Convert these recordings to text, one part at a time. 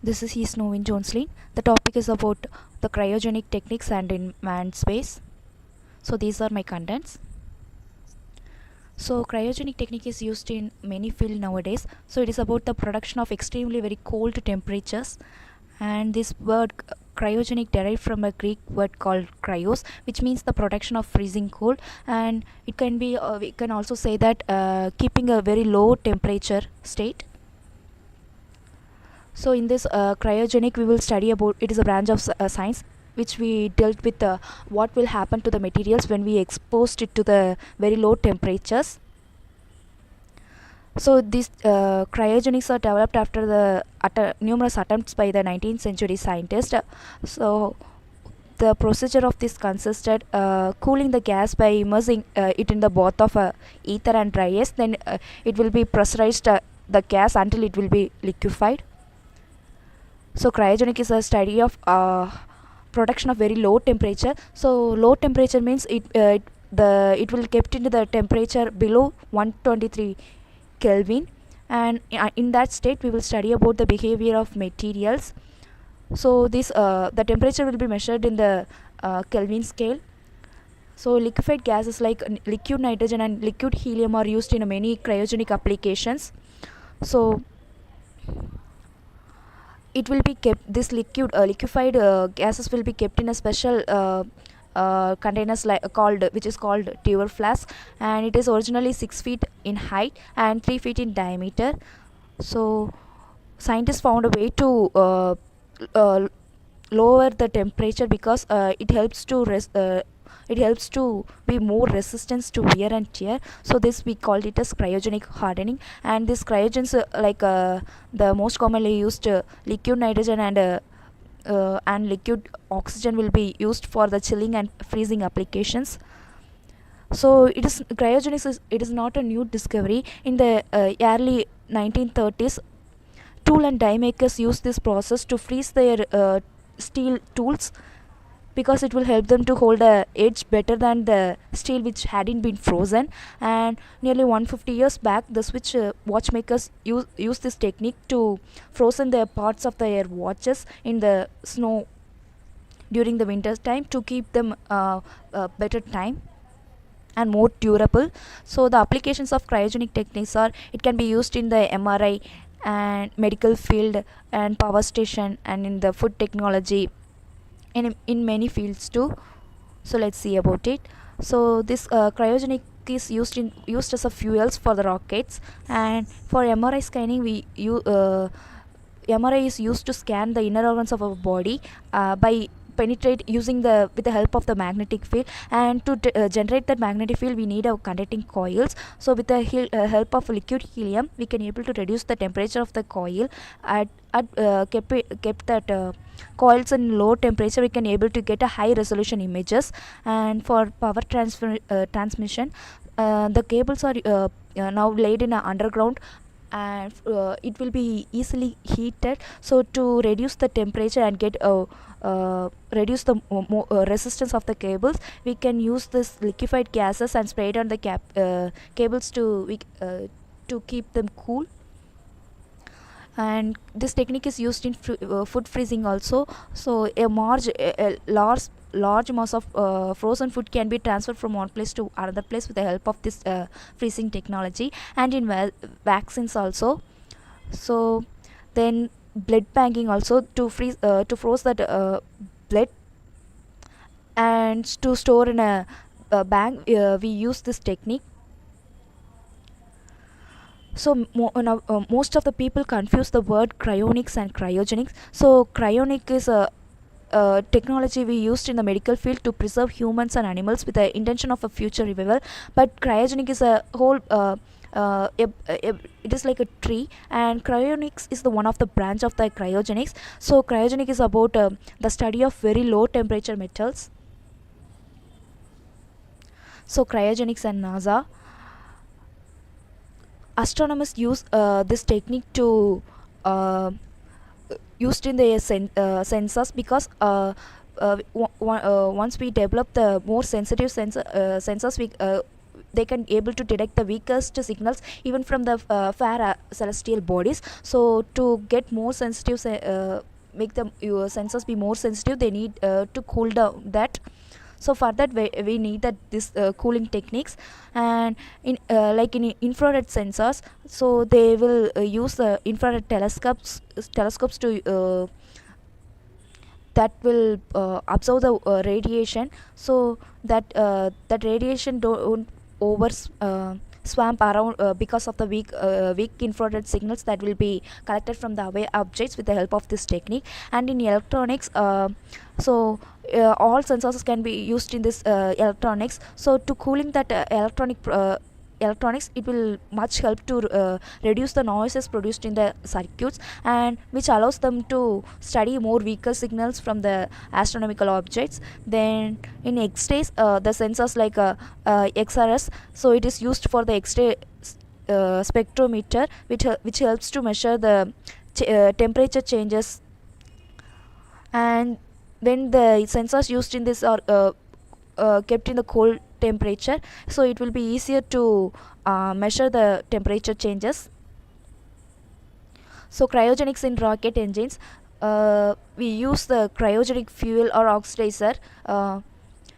This is His Novin Joneslin. The topic is about the cryogenic techniques and in manned space. So these are my contents. So cryogenic technique is used in many fields nowadays. So it is about the production of extremely very cold temperatures. And this word cryogenic derived from a Greek word called cryos, which means the production of freezing cold. And it can be we can also say that keeping a very low temperature state. So in this cryogenic, we will study about it is a branch of science which we dealt with what will happen to the materials when we exposed it to the very low temperatures. So these cryogenics are developed after the numerous attempts by the 19th century scientists. So the procedure of this consisted cooling the gas by immersing it in the bath of ether and dry ice. Then it will be pressurized the gas until it will be liquefied. So cryogenic is a study of production of very low temperature. So low temperature means it will kept into the temperature below 123 Kelvin, and in that state we will study about the behavior of materials. So this the temperature will be measured in the Kelvin scale. So liquefied gases like liquid nitrogen and liquid helium are used in many cryogenic applications. So it will be kept, this liquefied gases will be kept in a special containers called which is called Dewar flask, and it is originally 6 feet in height and 3 feet in diameter. So scientists found a way to uh, lower the temperature because it helps to be more resistant to wear and tear. So this we called it as cryogenic hardening. And this cryogens the most commonly used liquid nitrogen and liquid oxygen will be used for the chilling and freezing applications. So it is not a new discovery. In the early 1930s, tool and die makers used this process to freeze their steel tools because it will help them to hold a edge better than the steel which hadn't been frozen. And nearly 150 years back, the switch watchmakers use this technique to frozen the parts of their watches in the snow during the winter time to keep them better time and more durable. So the applications of cryogenic techniques are it can be used in the MRI and medical field and power station and in the food technology and in many fields too. So let's see about it. So this cryogenic is used as a fuels for the rockets. And for MRI scanning, MRI is used to scan the inner organs of our body by penetrate using the with the help of the magnetic field. And to generate that magnetic field, we need our conducting coils. So with the help of liquid helium, we can able to reduce the temperature of the coil kept that coils in low temperature. We can able to get a high resolution images. And for power transmission, the cables are now laid in underground, and it will be easily heated. So to reduce the temperature and get reduce the resistance of the cables, we can use this liquefied gases and spray it on the cables to keep them cool. And this technique is used in food freezing also. So a large mass of frozen food can be transferred from one place to another place with the help of this freezing technology. And in vaccines also. So then blood banking also, to freeze to froze that blood and to store in a bank, we use this technique. So now, most of the people confuse the word cryonics and cryogenics. So cryonic is a technology we used in the medical field to preserve humans and animals with the intention of a future revival. But cryogenic is a whole it is like a tree, and cryonics is the one of the branch of the cryogenics. So cryogenic is about the study of very low temperature metals. So cryogenics and NASA astronomers use this technique to uh, used in the sensors, because once we develop the more sensitive sensors, they can able to detect the weakest signals even from the far celestial bodies. So to get more sensitive make the your sensors be more sensitive, they need to cool down that. So for that we need that this cooling techniques. And in like in infrared sensors, so they will use the infrared telescopes to that will absorb the radiation, so that that radiation don't over swamp around because of the weak infrared signals that will be collected from the away objects with the help of this technique. And in electronics, all sensors can be used in this electronics. So to cooling that electronics, it will much help to reduce the noises produced in the circuits, and which allows them to study more weaker signals from the astronomical objects. Then in x-rays, the sensors like xrs, so it is used for the x-ray spectrometer, which helps to measure the temperature changes. And when the sensors used in this are kept in the cold temperature, so it will be easier to measure the temperature changes. So cryogenics in rocket engines, we use the cryogenic fuel or oxidizer,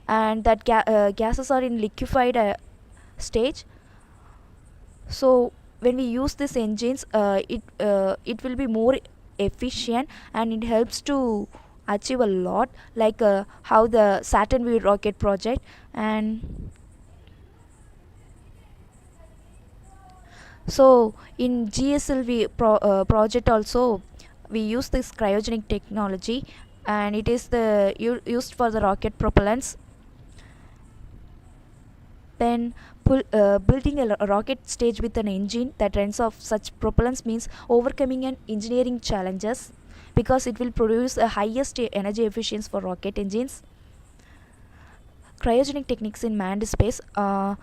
and that gases are in liquefied stage. So when we use these engines, it will be more efficient, and it helps to achieve a lot, like how the Saturn V rocket project. And so in GSLV project also, we use this cryogenic technology, and it is the used for the rocket propellants. Then building a rocket stage with an engine that runs off such propellants means overcoming an engineering challenges, because it will produce a highest energy efficiency for rocket engines. Cryogenic techniques in manned space, the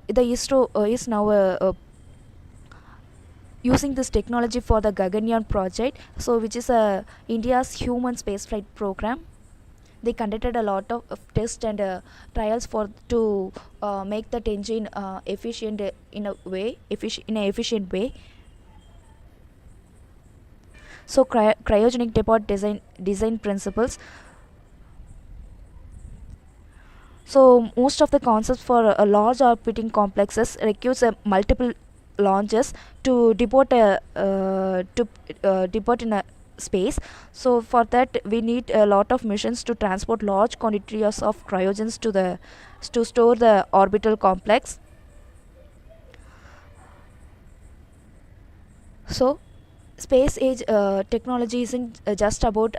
ISRO is now using this technology for the Gaganyaan project, so which is India's human spaceflight program. They conducted a lot of tests and trials for to make that engine efficient in a way, in an efficient way. So cryogenic depot design principles. So most of the concepts for large orbiting complexes requires multiple launches to depot in a space. So for that we need a lot of missions to transport large quantities of cryogens to store the orbital complex. So space age technology isn't just about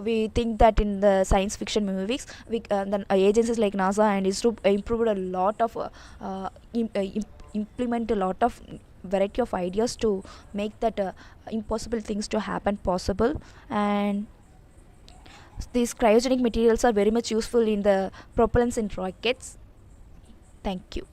we think that in the science fiction movies, then agencies like NASA and ISRO improved a lot of implement a lot of variety of ideas to make that impossible things to happen possible. And these cryogenic materials are very much useful in the propellants in rockets. Thank you.